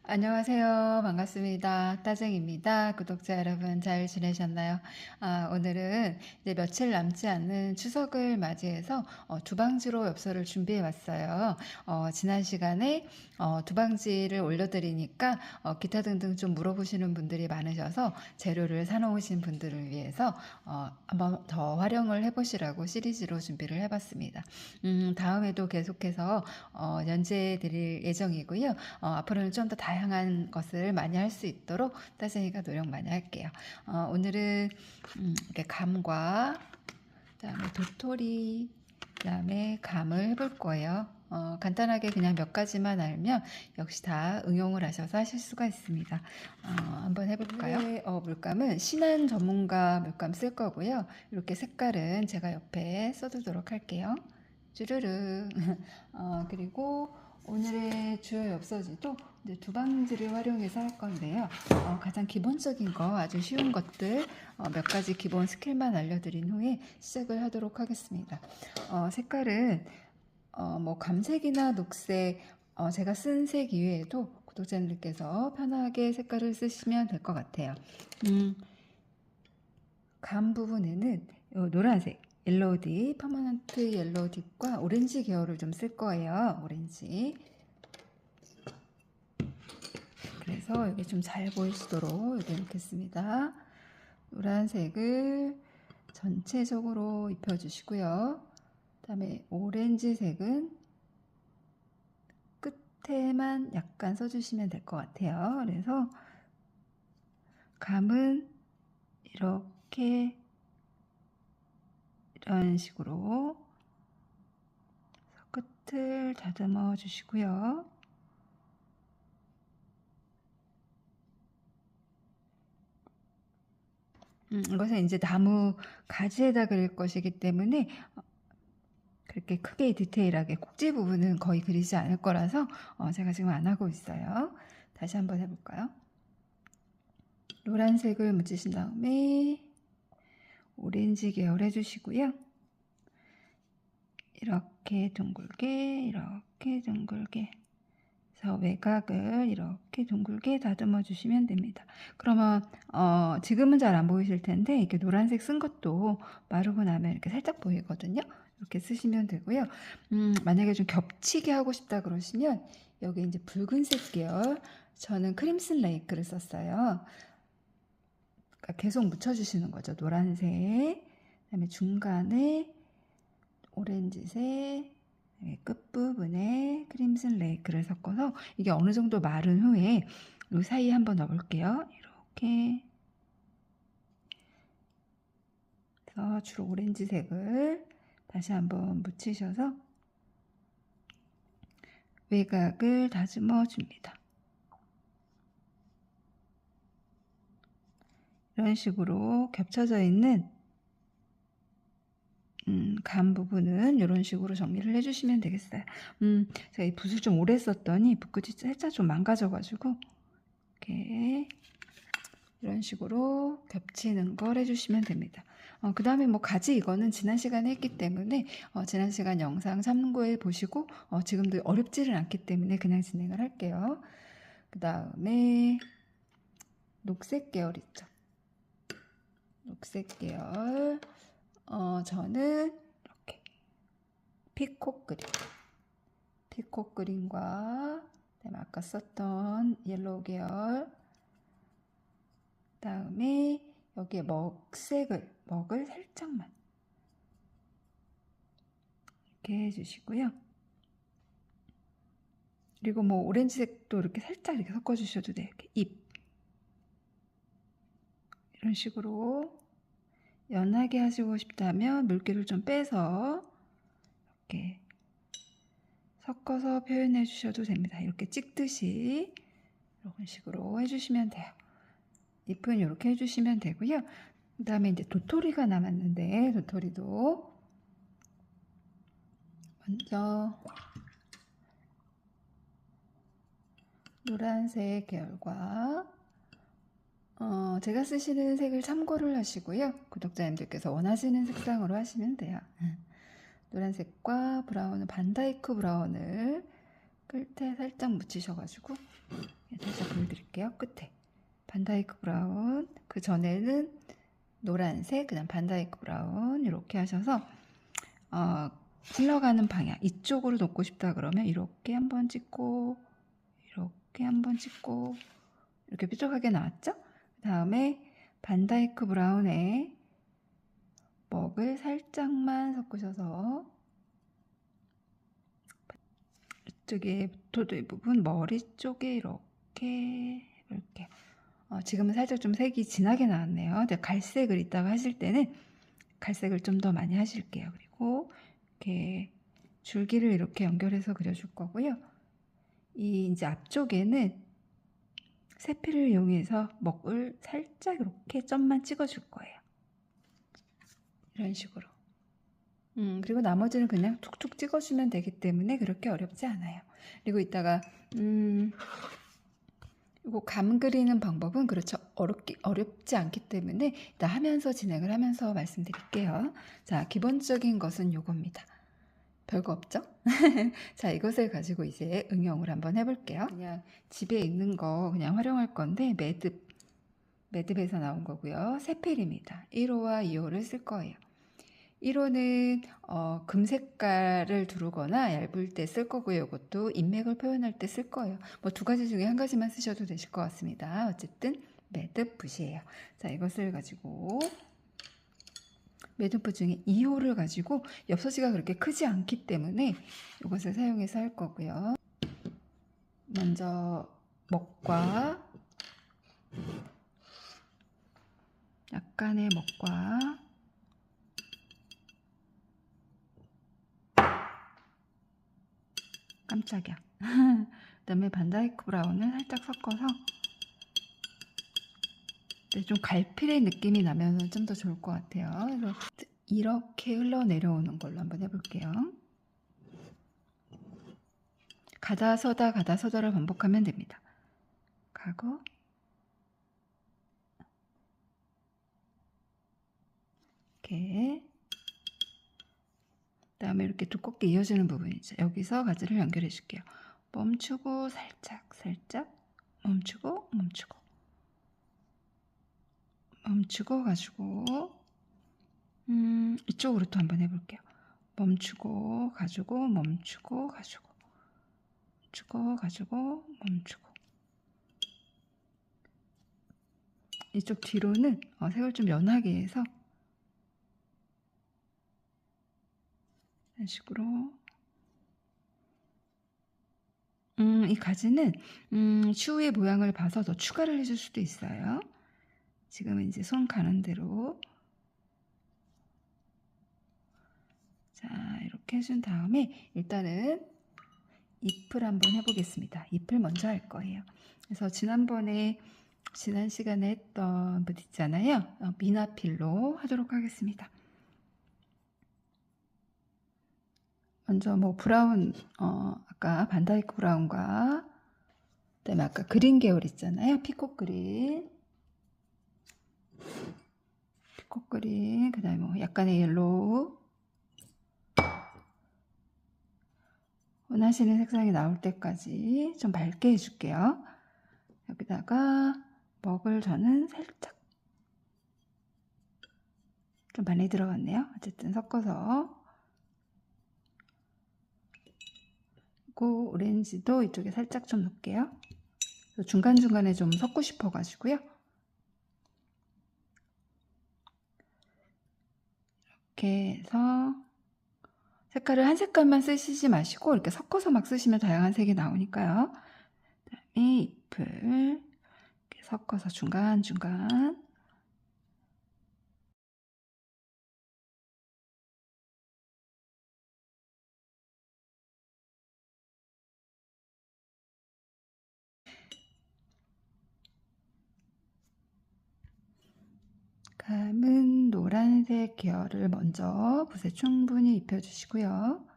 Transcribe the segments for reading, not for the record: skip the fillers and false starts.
안녕하세요. 반갑습니다. 따쟁입니다. 구독자 여러분 잘 지내셨나요? 오늘은 이제 며칠 남지 않는 추석을 맞이해서 두방지로 엽서를 준비해 왔어요. 지난 시간에 두방지를 올려드리니까 기타 등등 좀 물어보시는 분들이 많으셔서 재료를 사놓으신 분들을 위해서 한번 더 활용을 해보시라고 시리즈로 준비를 해봤습니다. 다음에도 계속해서 연재해 드릴 예정이고요. 앞으로는 좀 더 다양한 것을 많이 할 수 있도록 따쟁이가 노력 많이 할게요. 오늘은 이렇게 감과 그다음에 도토리 그다음에 감을 해볼 거예요. 간단하게 그냥 몇 가지만 알면 역시 다 응용을 하셔서 하실 수가 있습니다. 한번 해볼까요? 오늘의 물감은 신한 전문가 물감 쓸 거고요. 이렇게 색깔은 제가 옆에 써두도록 할게요. 쭈르르. 그리고 오늘의 주요 엽서지도 이제 두방지를 활용해서 할 건데요. 가장 기본적인 거, 아주 쉬운 것들 몇 가지 기본 스킬만 알려드린 후에 시작을 하도록 하겠습니다. 색깔은 뭐 감색이나 녹색, 제가 쓴 색 이외에도 구독자님들께서 편하게 색깔을 쓰시면 될 것 같아요. 감 부분에는 노란색 옐로우 딥, 퍼머넌트 옐로우 딥과 오렌지 계열을 좀 쓸 거예요. 오렌지. 그래서 여기 좀 잘 보이시도록 여기 놓겠습니다. 노란색을 전체적으로 입혀주시고요. 그 다음에 오렌지색은 끝에만 약간 써주시면 될 것 같아요. 그래서 감은 이렇게 이런 식으로 끝을 다듬어 주시고요. 이것은 이제 나무 가지에다 그릴 것이기 때문에 그렇게 크게 디테일하게 꼭지 부분은 거의 그리지 않을 거라서 제가 지금 안 하고 있어요. 다시 한번 해볼까요? 노란색을 묻히신 다음에 오렌지 계열 해주시고요. 이렇게 둥글게 이렇게 둥글게 그래서 외곽을 이렇게 둥글게 다듬어 주시면 됩니다. 그러면 지금은 잘 안 보이실 텐데 이렇게 노란색 쓴 것도 마르고 나면 이렇게 살짝 보이거든요. 이렇게 쓰시면 되고요. 만약에 좀 겹치게 하고 싶다 그러시면 여기 이제 붉은색 계열, 저는 크림슨 레이크를 썼어요. 그러니까 계속 묻혀주시는 거죠. 노란색, 그다음에 중간에 오렌지색, 끝부분에 크림슨 레이크를 섞어서 이게 어느 정도 마른 후에 이 사이에 한번 넣어볼게요. 이렇게 그래서 주로 오렌지색을 다시 한번 묻히셔서 외곽을 다듬어 줍니다. 이런 식으로 겹쳐져 있는 감 부분은 이런 식으로 정리를 해주시면 되겠어요. 제가 이 붓을 좀 오래 썼더니 붓끝이 살짝 좀 망가져가지고 이렇게 이런 식으로 겹치는 걸 해주시면 됩니다. 그 다음에 뭐 가지 이거는 지난 시간에 했기 때문에 지난 시간 영상 참고해 보시고 지금도 어렵지는 않기 때문에 그냥 진행을 할게요. 그 다음에 녹색 계열 있죠. 녹색 계열 저는 이렇게 피콕 그린과 그다음에 아까 썼던 옐로우 계열 그다음에 여기에 먹을 살짝만 이렇게 해주시고요. 그리고 뭐 오렌지색도 이렇게 살짝 이렇게 섞어주셔도 돼요. 이렇게 잎 이런 식으로 연하게 하시고 싶다면 물기를 좀 빼서 이렇게 섞어서 표현해 주셔도 됩니다. 이렇게 찍듯이 이런 식으로 해주시면 돼요. 잎은 이렇게 해주시면 되고요. 그 다음에 이제 도토리가 남았는데 도토리도 먼저 노란색 계열과 제가 쓰시는 색을 참고를 하시고요. 구독자님들께서 원하시는 색상으로 하시면 돼요. 노란색과 브라운은 반다이크 브라운을 끝에 살짝 묻히셔가지고 다시 해줄게요. 끝에 반다이크 브라운, 그 전에는 노란색, 그다음 반다이크 브라운 이렇게 하셔서 흘러가는 방향 이쪽으로 놓고 싶다 그러면 이렇게 한번 찍고 이렇게 한번 찍고 이렇게 뾰족하게 나왔죠? 그 다음에 반다이크 브라운에 먹을 살짝만 섞으셔서 이쪽에 도도의 부분 머리 쪽에 이렇게 이렇게 지금은 살짝 좀 색이 진하게 나왔네요. 근데 갈색을 이따가 하실 때는 갈색을 좀 더 많이 하실게요. 그리고 이렇게 줄기를 이렇게 연결해서 그려줄 거고요. 이 이제 앞쪽에는 세필을 이용해서 먹을 살짝 이렇게 점만 찍어줄 거예요. 이런 식으로. 그리고 나머지는 그냥 툭툭 찍어주면 되기 때문에 그렇게 어렵지 않아요. 그리고 이따가 이거 감 그리는 방법은 그렇죠. 어렵지 않기 때문에 이따 하면서 진행을 하면서 말씀드릴게요. 자, 기본적인 것은 요겁니다. 별거 없죠? 자, 이것을 가지고 이제 응용을 한번 해볼게요. 그냥 집에 있는 거 그냥 활용할 건데 매듭에서 나온 거고요. 세필입니다. 1호와 2호를 쓸 거예요. 1호는 금 색깔을 두르거나 얇을 때 쓸 거고요. 이것도 인맥을 표현할 때 쓸 거예요. 뭐 두 가지 중에 한 가지만 쓰셔도 되실 것 같습니다. 어쨌든 매듭 붓이에요. 자, 이것을 가지고 매듭붓 중에 2호를 가지고 엽서지가 그렇게 크지 않기 때문에 이것을 사용해서 할 거고요. 먼저 먹과 약간의 먹과 깜짝이야. 그 다음에 반다이크 브라운을 살짝 섞어서 좀 갈피의 느낌이 나면 좀 더 좋을 것 같아요. 그래서 이렇게 흘러내려오는 걸로 한번 해볼게요. 가다 서다를 반복하면 됩니다. 가고 이렇게 그다음에 이렇게 두껍게 이어지는 부분이죠. 여기서 가지를 연결해 줄게요. 멈추고 살짝 멈추고 가지고 이쪽으로 또 한번 해볼게요. 멈추고 가지고 멈추고 멈추고 이쪽 뒤로는 색을 좀 연하게 해서 이런 식으로 이 가지는 추후의 모양을 봐서 더 추가를 해줄 수도 있어요. 지금은 이제 손 가는 대로 자 이렇게 해준 다음에 일단은 잎을 한번 해보겠습니다. 잎을 먼저 할 거예요. 그래서 지난 시간에 했던 붓 있잖아요. 미나필로 하도록 하겠습니다. 먼저 뭐 브라운 아까 반다이크 브라운과 그다음에 아까 그린 계열 있잖아요. 피콕 그린 그다음에 뭐 약간의 옐로우 원하시는 색상이 나올 때까지 좀 밝게 해줄게요. 여기다가 먹을 저는 살짝 좀 많이 들어갔네요. 어쨌든 섞어서 그리고 오렌지도 이쪽에 살짝 좀 넣을게요. 중간중간에 좀 섞고 싶어 가지고요. 이렇게 해서 색깔을 한 색깔만 쓰시지 마시고 이렇게 섞어서 막 쓰시면 다양한 색이 나오니까요. 그다음에 잎을 이렇게 섞어서 중간중간 감은 노란색 계열을 먼저 붓에 충분히 입혀주시고요.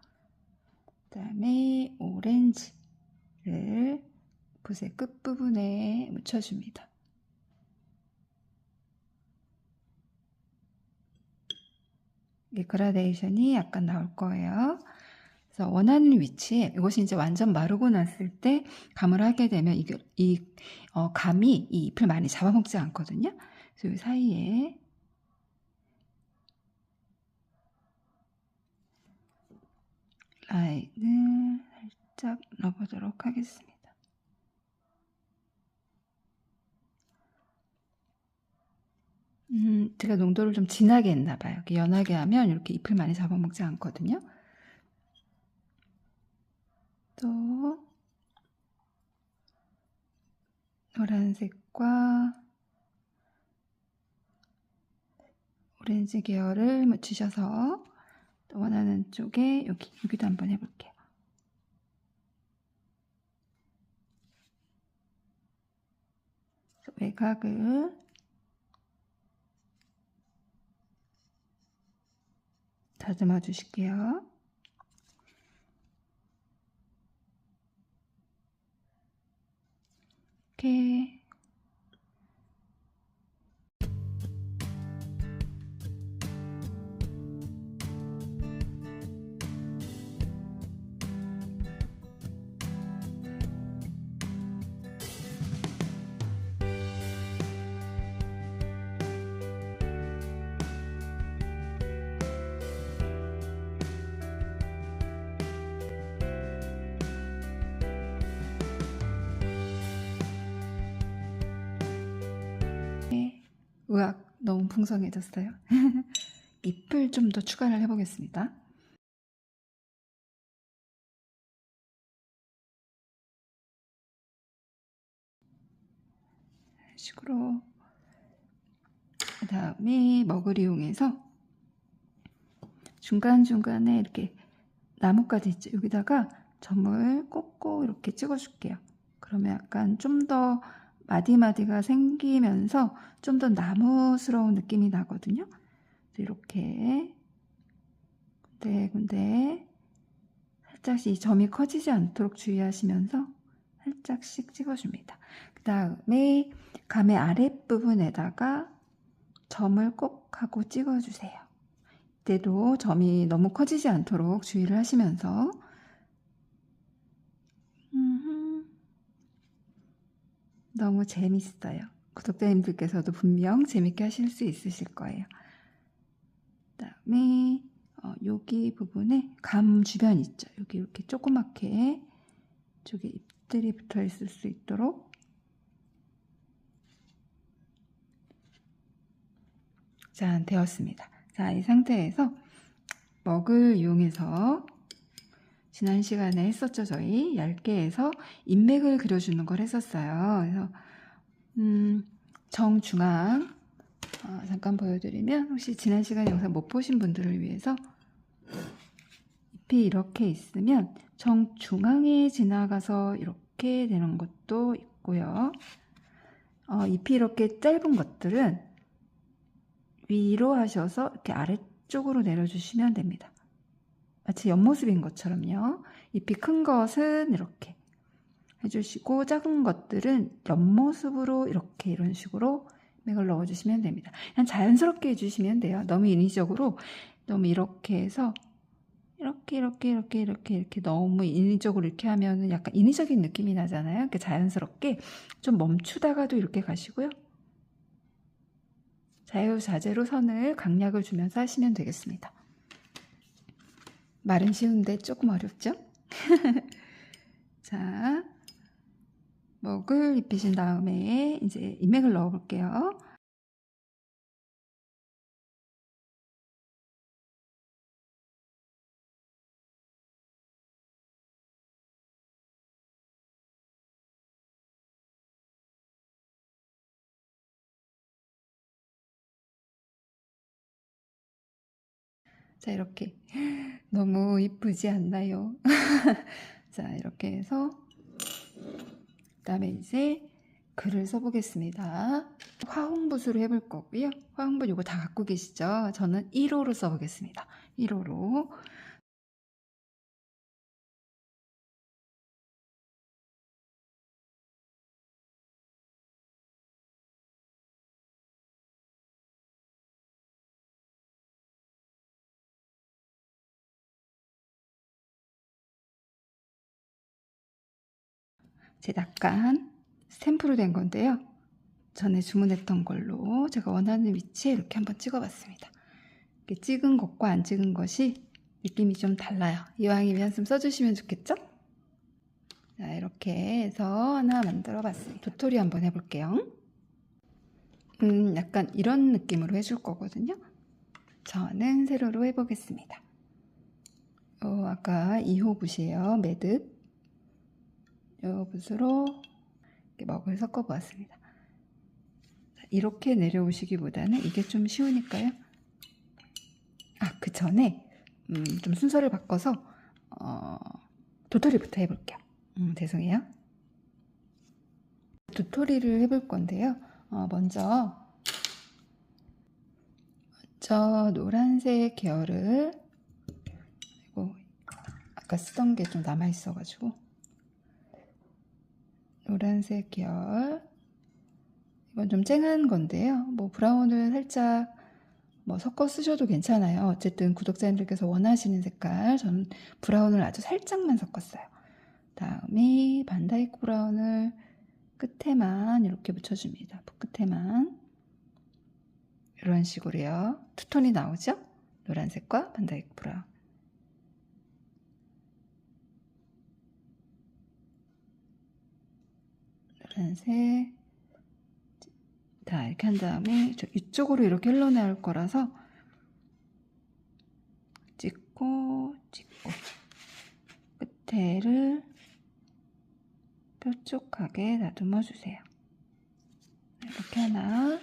그 다음에 오렌지를 붓의 끝부분에 묻혀줍니다. 이게 그라데이션이 약간 나올 거예요. 그래서 원하는 위치에 이것이 이제 완전 마르고 났을 때 감을 하게 되면 감이 이 잎을 많이 잡아먹지 않거든요. 그래서 이 사이에 라인을 살짝 넣어보도록 하겠습니다. 제가 농도를 좀 진하게 했나 봐요. 이렇게 연하게 하면 이렇게 잎을 많이 잡아먹지 않거든요. 또 노란색과 오렌지 계열을 묻히셔서 또 원하는 쪽에 여기도 한번 해볼게요. 외곽을 다듬어 주실게요. 이렇게 우악, 너무 풍성해졌어요. 잎을 좀 더 추가를 해보겠습니다. 이런 식으로. 그 다음에 먹을 이용해서 중간중간에 이렇게 나뭇가지 있죠. 여기다가 점을 꼭꼭 이렇게 찍어줄게요. 그러면 약간 좀 더 마디마디가 생기면서 좀 더 나무스러운 느낌이 나거든요. 이렇게 군데군데 살짝씩 이 점이 커지지 않도록 주의하시면서 살짝씩 찍어줍니다. 그 다음에 감의 아랫부분에다가 점을 꼭 하고 찍어주세요. 이때도 점이 너무 커지지 않도록 주의를 하시면서 너무 재밌어요. 구독자님들께서도 분명 재밌게 하실 수 있으실 거예요. 그 다음에 여기 부분에 감 주변 있죠. 여기 이렇게 조그맣게 이쪽에 잎들이 붙어 있을 수 있도록 짠, 되었습니다. 자, 이 상태에서 먹을 이용해서 지난 시간에 했었죠. 저희 얇게 해서 인맥을 그려주는 걸 했었어요. 그래서 정중앙 잠깐 보여드리면 혹시 지난 시간 영상 못 보신 분들을 위해서 잎이 이렇게 있으면 정중앙에 지나가서 이렇게 되는 것도 있고요. 잎이 이렇게 짧은 것들은 위로 하셔서 이렇게 아래쪽으로 내려주시면 됩니다. 마치 옆모습인 것처럼요. 잎이 큰 것은 이렇게 해주시고 작은 것들은 옆모습으로 이렇게 이런 식으로 맥을 넣어주시면 됩니다. 그냥 자연스럽게 해주시면 돼요. 너무 인위적으로 너무 이렇게 해서 이렇게 너무 인위적으로 이렇게 하면 약간 인위적인 느낌이 나잖아요. 이렇게 자연스럽게 좀 멈추다가도 이렇게 가시고요. 자유자재로 선을 강약을 주면서 하시면 되겠습니다. 말은 쉬운데 조금 어렵죠? 자, 먹을 입히신 다음에 이제 인맥을 넣어 볼게요. 자, 이렇게 너무 이쁘지 않나요? 자, 이렇게 해서 그다음에 이제 글을 써보겠습니다. 화홍붓으로 해볼 거고요. 화홍붓 이거 다 갖고 계시죠? 저는 1호로 써보겠습니다. 1호로. 제 약간 스탬프로 된 건데요. 전에 주문했던 걸로 제가 원하는 위치에 이렇게 한번 찍어봤습니다. 이렇게 찍은 것과 안 찍은 것이 느낌이 좀 달라요. 이왕이면 좀 써주시면 좋겠죠? 자, 이렇게 해서 하나 만들어 봤습니다. 도토리 한번 해볼게요. 약간 이런 느낌으로 해줄 거거든요. 저는 세로로 해보겠습니다. 아까 2호 붓이에요. 매듭. 이 붓으로 이렇게 먹을 섞어 보았습니다. 이렇게 내려오시기보다는 이게 좀 쉬우니까요. 그 전에 좀 순서를 바꿔서 도토리부터 해볼게요. 죄송해요. 도토리를 해볼 건데요. 먼저 노란색 계열을, 그리고 아까 쓰던 게 좀 남아 있어가지고 노란색 계열, 이건 좀 쨍한 건데요. 뭐 브라운을 살짝 섞어 쓰셔도 괜찮아요. 어쨌든 구독자님들께서 원하시는 색깔, 저는 브라운을 아주 살짝만 섞었어요. 다음에 반다이크 브라운을 끝에만 이렇게 묻혀줍니다. 끝에만 이런 식으로요. 투톤이 나오죠? 노란색과 반다이크 브라운. 노란색. 자, 이렇게 한 다음에 이쪽으로 이렇게 흘러나올 거라서 찍고 끝에를 뾰족하게 다듬어 주세요. 이렇게 하나.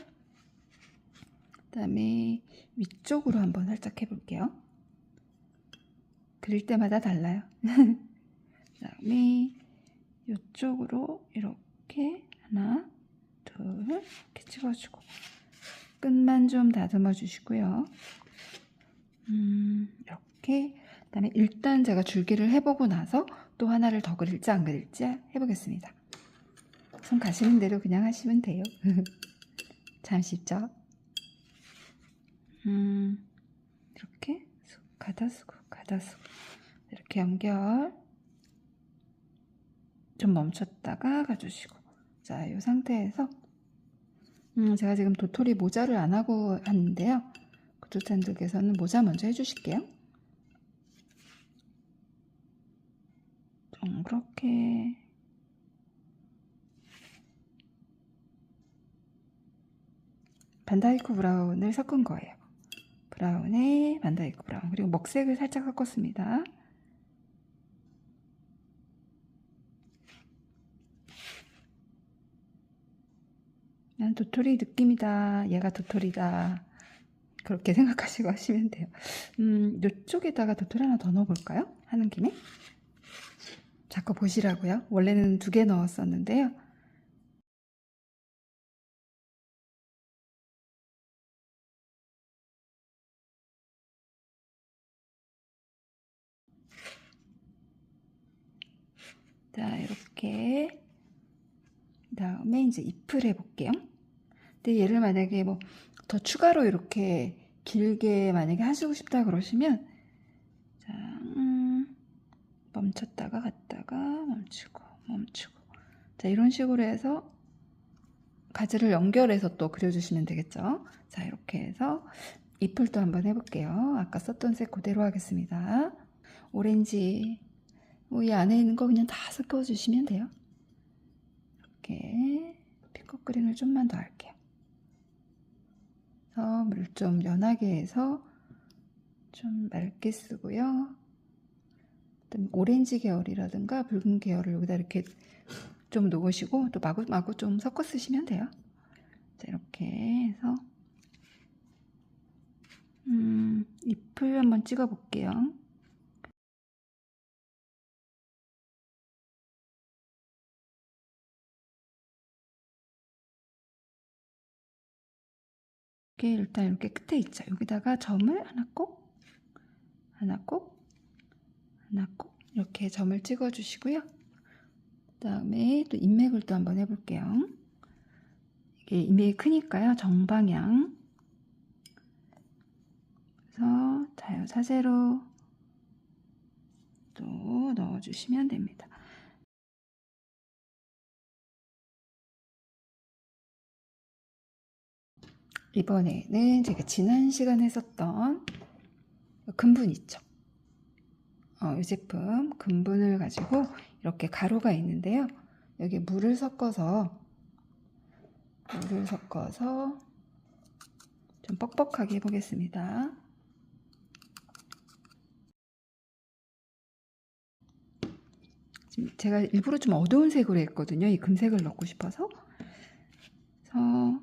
그 다음에 위쪽으로 한번 살짝 해볼게요. 그릴 때마다 달라요. 그 다음에 이쪽으로 이렇게 하나, 둘 이렇게 찍어주고 끝만 좀 다듬어 주시고요. 이렇게. 그 다음에 일단 제가 줄기를 해보고 나서 또 하나를 더 그릴지 안 그릴지 해보겠습니다. 손 가시는 대로 그냥 하시면 돼요. 참 쉽죠? 이렇게 가다쓰고 이렇게 연결 좀 멈췄다가 가주시고, 자, 이 상태에서 제가 지금 도토리 모자를 안 하고 하는데요. 구독자님들께서는 모자 먼저 해주실게요. 좀 그렇게 반다이크 브라운을 섞은 거예요. 브라운에 반다이크 브라운, 그리고 먹색을 살짝 섞었습니다. 난 도토리 느낌이다, 얘가 도토리다, 그렇게 생각하시고 하시면 돼요. 이쪽에다가 도토리 하나 더 넣어볼까요? 하는 김에 자꾸 보시라고요. 원래는 2개 넣었었는데요. 자, 이렇게. 다음에 이제 잎을 해볼게요. 근데 얘를 만약에 더 추가로 이렇게 길게 만약에 하시고 싶다 그러시면, 자, 멈췄다가 갔다가 멈추고. 자, 이런 식으로 해서 가지를 연결해서 또 그려주시면 되겠죠. 자, 이렇게 해서 잎을 또 한번 해볼게요. 아까 썼던 색 그대로 하겠습니다. 오렌지, 이 안에 있는 거 그냥 다 섞어주시면 돼요. 이렇게 피컷 그린을 좀만 더 할게요. 그래서 물 좀 연하게 해서 좀 맑게 쓰고요. 오렌지 계열이라든가 붉은 계열을 여기다 이렇게 좀 놓으시고 또 마구마구 좀 섞어 쓰시면 돼요. 자, 이렇게 해서 잎을 한번 찍어 볼게요. 일단 이렇게 끝에 있죠. 여기다가 점을 하나 꼭 이렇게 점을 찍어 주시고요. 그 다음에 또 인맥을 또 한번 해볼게요. 이게 인맥이 크니까요, 정방향. 그래서 자유자재로 또 넣어주시면 됩니다. 이번에는 제가 지난 시간에 썼던 금분 있죠. 이 제품 금분을 가지고 이렇게 가루가 있는데요. 여기 물을 섞어서 좀 뻑뻑하게 해보겠습니다. 지금 제가 일부러 좀 어두운 색으로 했거든요. 이 금색을 넣고 싶어서. 그래서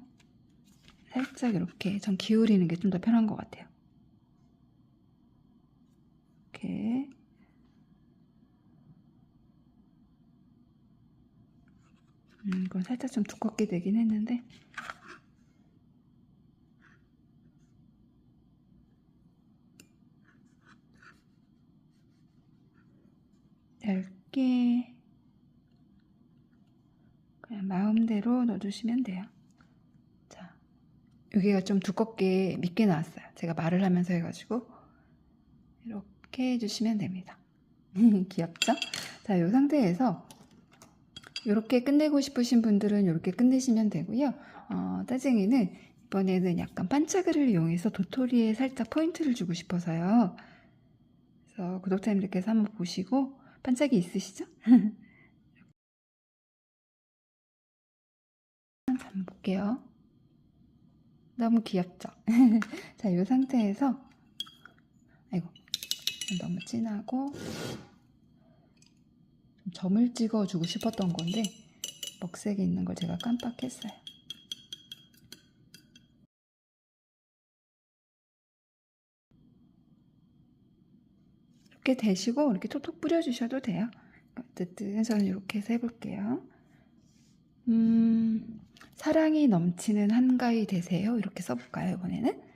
살짝 이렇게 전 기울이는 게 좀 더 편한 것 같아요. 이렇게. 이건 살짝 좀 두껍게 되긴 했는데. 얇게 그냥 마음대로 넣어주시면 돼요. 자, 여기가 좀 두껍게密게 나왔어요. 제가 말을 하면서 해가지고 이렇게 해주시면 됩니다. 귀엽죠? 자, 이 상태에서 이렇게 끝내고 싶으신 분들은 이렇게 끝내시면 되고요. 따쟁이는 이번에는 약간 반짝이를 이용해서 도토리에 살짝 포인트를 주고 싶어서요. 그래서 구독자님들께서 한번 보시고 반짝이 있으시죠? 한번 볼게요. 너무 귀엽죠? 자, 이 상태에서 아이고 너무 진하고 좀 점을 찍어주고 싶었던 건데 먹색이 있는 걸 제가 깜빡했어요. 이렇게 대시고 이렇게 톡톡 뿌려주셔도 돼요. 어쨌든 저는 이렇게 해서 해볼게요. 사랑이 넘치는 한가위 되세요. 이렇게 써볼까요, 이번에는?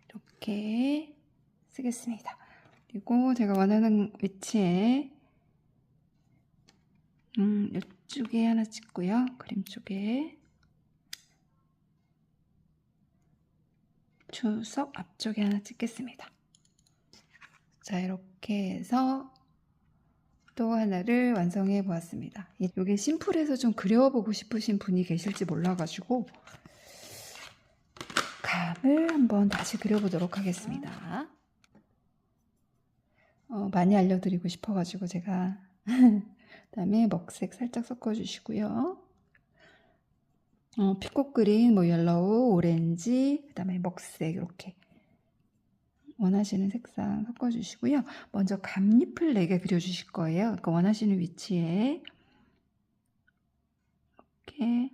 이렇게 쓰겠습니다. 그리고 제가 원하는 위치에 이쪽에 하나 찍고요. 그림 쪽에 주석 앞쪽에 하나 찍겠습니다. 자, 이렇게 해서 또 하나를 완성해 보았습니다. 이게 심플해서 좀 그려보고 싶으신 분이 계실지 몰라가지고 감을 한번 다시 그려보도록 하겠습니다. 많이 알려드리고 싶어가지고 제가 그다음에 먹색 살짝 섞어주시고요. 피코 그린, 뭐 옐로우, 오렌지, 그다음에 먹색 이렇게 원하시는 색상 섞어주시고요. 먼저 감잎을 4개 그려주실 거예요. 그러니까 원하시는 위치에 이렇게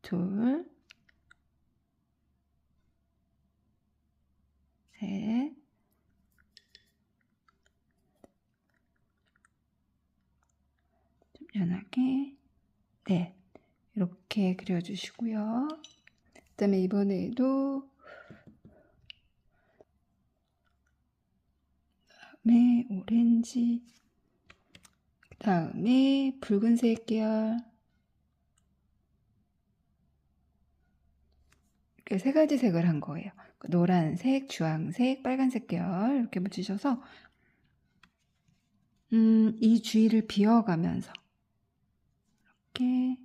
둘, 셋, 좀 연하게 네, 이렇게 그려주시고요. 그 다음에 이번에도 다음에 오렌지, 그 다음에 붉은색 계열 이렇게 3가지 색을 한 거예요. 노란색, 주황색, 빨간색 계열 이렇게 묻히셔서 이 주위를 비워가면서 이렇게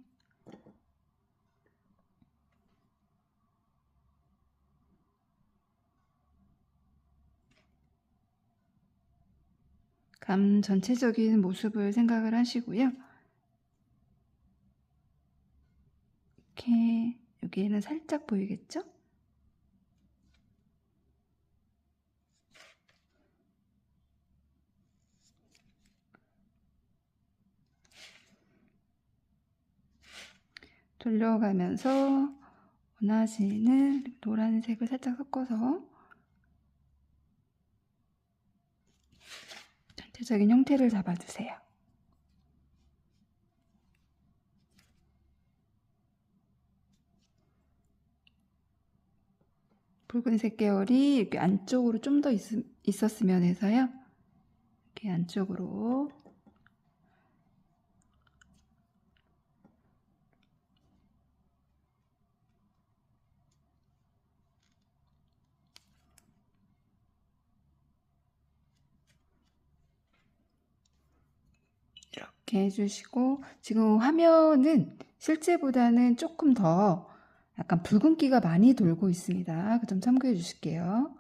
감 전체적인 모습을 생각을 하시고요. 이렇게 여기에는 살짝 보이겠죠? 돌려가면서 원하시는 노란색을 살짝 섞어서 전체적인 형태를 잡아주세요. 붉은색 계열이 이렇게 안쪽으로 좀 더 있었으면 해서요. 이렇게 안쪽으로 이렇게 해주시고, 지금 화면은 실제보다는 조금 더 약간 붉은기가 많이 돌고 있습니다. 그 점 참고해 주실게요.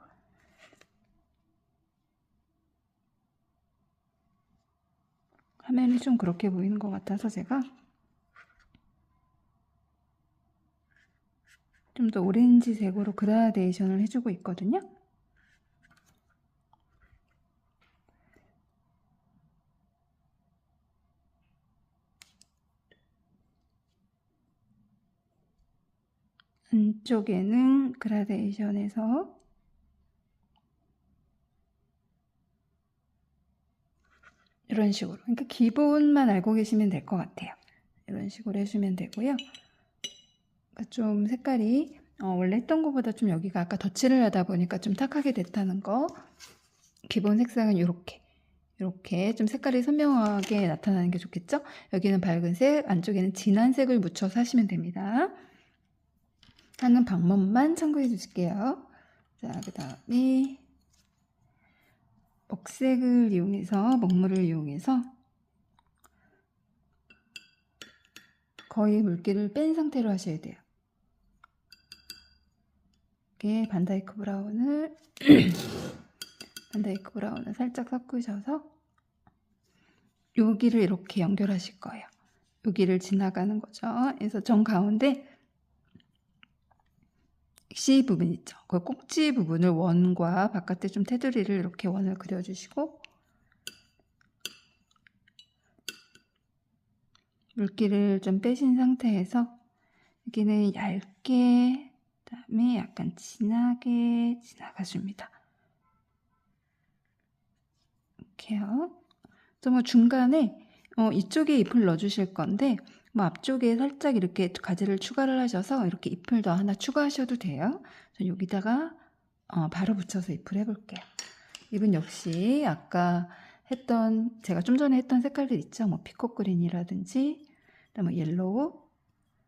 화면이 좀 그렇게 보이는 것 같아서 제가 좀 더 오렌지색으로 그라데이션을 해주고 있거든요. 안쪽에는 그라데이션에서 이런 식으로, 그러니까 기본만 알고 계시면 될 것 같아요. 이런 식으로 해주면 되고요. 그러니까 좀 색깔이 원래 했던 것보다 좀 여기가 아까 덧칠을 하다 보니까 좀 탁하게 됐다는 거. 기본 색상은 이렇게 좀 색깔이 선명하게 나타나는 게 좋겠죠? 여기는 밝은색, 안쪽에는 진한 색을 묻혀서 하시면 됩니다. 하는 방법만 참고해 주실게요. 자, 그 다음에 먹색을 이용해서, 먹물을 이용해서 거의 물기를 뺀 상태로 하셔야 돼요. 이렇게 반다이크 브라운을 살짝 섞으셔서 여기를 이렇게 연결하실 거예요. 여기를 지나가는 거죠. 그래서 정 가운데 C 부분 있죠. 그 꼭지 부분을 원과 바깥에 좀 테두리를 이렇게 원을 그려주시고 물기를 좀 빼신 상태에서 여기는 얇게, 그다음에 약간 진하게 지나가줍니다. 이렇게요. 그래서 뭐 중간에 이쪽에 잎을 넣어주실 건데 뭐 앞쪽에 살짝 이렇게 가지를 추가를 하셔서 이렇게 잎을 더 하나 추가하셔도 돼요. 여기다가 바로 붙여서 잎을 해볼게요. 잎은 역시 아까 했던, 제가 좀 전에 했던 색깔들 있죠. 뭐 피코 그린이라든지 뭐 옐로우,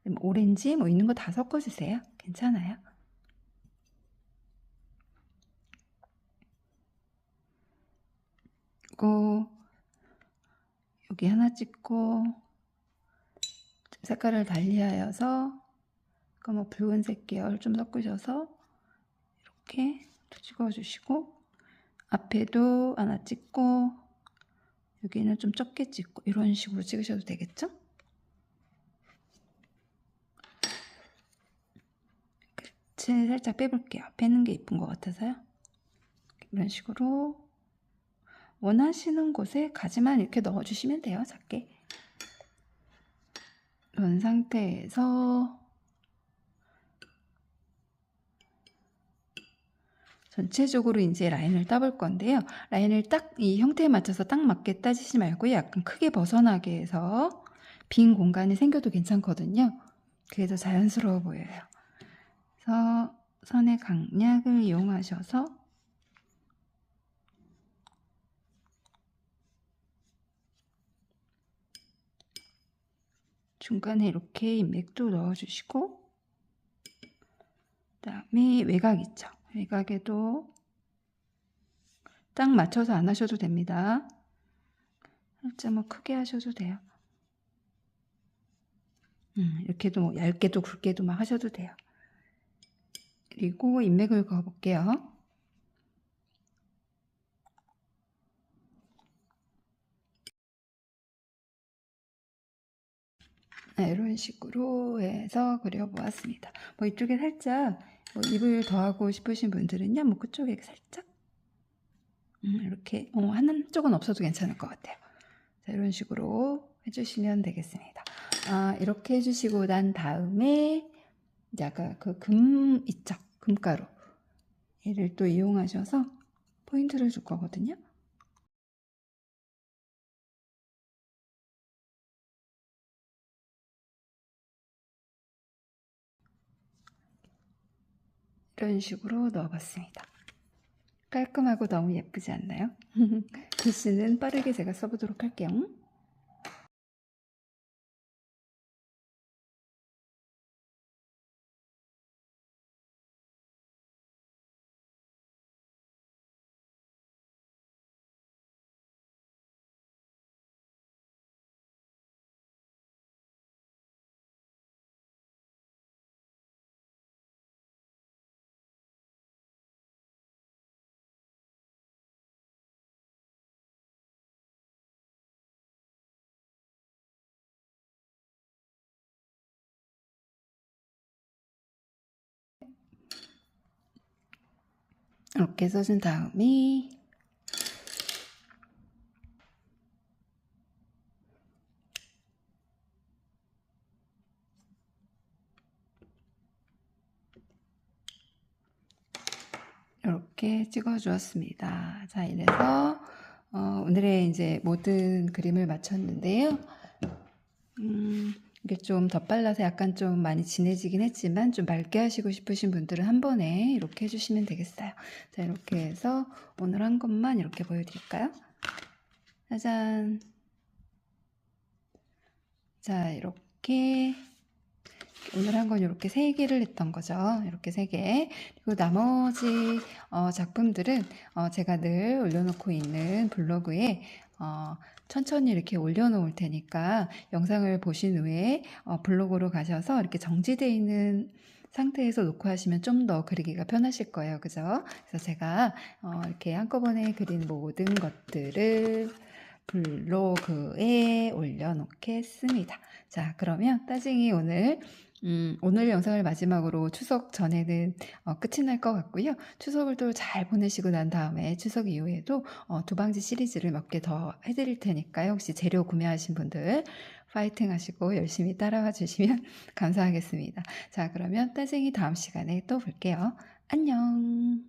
뭐 오렌지 뭐 있는 거 다 섞어주세요. 괜찮아요. 그리고 여기 하나 찍고 색깔을 달리하여서 뭐 붉은색 계열 좀 섞으셔서 이렇게 찍어주시고 앞에도 하나 찍고 여기는 좀 적게 찍고 이런 식으로 찍으셔도 되겠죠? 끝을 살짝 빼볼게요. 빼는 게 이쁜 것 같아서요. 이런 식으로 원하시는 곳에 가지만 이렇게 넣어주시면 돼요. 작게. 이런 상태에서 전체적으로 이제 라인을 따볼 건데요. 라인을 딱 이 형태에 맞춰서 딱 맞게 따지지 말고 약간 크게 벗어나게 해서 빈 공간이 생겨도 괜찮거든요. 그게 더 자연스러워 보여요. 그래서 선의 강약을 이용하셔서 중간에 이렇게 인맥도 넣어주시고 그다음에 외곽 있죠. 외곽에도 딱 맞춰서 안 하셔도 됩니다. 살짝 뭐 크게 하셔도 돼요. 이렇게도 뭐 얇게도 굵게도 막 하셔도 돼요. 그리고 인맥을 그어볼게요. 네, 이런 식으로 해서 그려보았습니다. 뭐 이쪽에 살짝 뭐 입을 더하고 싶으신 분들은요, 뭐 그쪽에 살짝 이렇게 한쪽은 없어도 괜찮을 것 같아요. 자, 이런 식으로 해주시면 되겠습니다. 이렇게 해주시고 난 다음에 이제 아까 그 금 있죠? 금가루 얘를 또 이용하셔서 포인트를 줄 거거든요. 이런 식으로 넣어봤습니다. 깔끔하고 너무 예쁘지 않나요? 글씨는 빠르게 제가 써보도록 할게요. 이렇게 써준 다음에 이렇게 찍어 주었습니다. 자, 이래서 오늘의 이제 모든 그림을 마쳤는데요. 이게 좀 덧발라서 약간 좀 많이 진해지긴 했지만 좀 맑게 하시고 싶으신 분들은 한 번에 이렇게 해주시면 되겠어요. 자, 이렇게 해서 오늘 한 것만 이렇게 보여드릴까요? 짜잔. 자, 이렇게 오늘 한 건 이렇게 3개를 했던 거죠. 이렇게 3개. 그리고 나머지 작품들은 제가 늘 올려놓고 있는 블로그에 천천히 이렇게 올려놓을 테니까 영상을 보신 후에 블로그로 가셔서 이렇게 정지되어 있는 상태에서 놓고 하시면 좀 더 그리기가 편하실 거예요. 그죠? 그래서 제가 이렇게 한꺼번에 그린 모든 것들을 블로그에 올려놓겠습니다. 자, 그러면 따징이 오늘 영상을 마지막으로 추석 전에는 끝이 날 것 같고요. 추석을 또 잘 보내시고 난 다음에 추석 이후에도 두방지 시리즈를 몇 개 더 해드릴 테니까요. 혹시 재료 구매하신 분들 파이팅 하시고 열심히 따라와 주시면 감사하겠습니다. 자, 그러면 따쟁이 다음 시간에 또 볼게요. 안녕.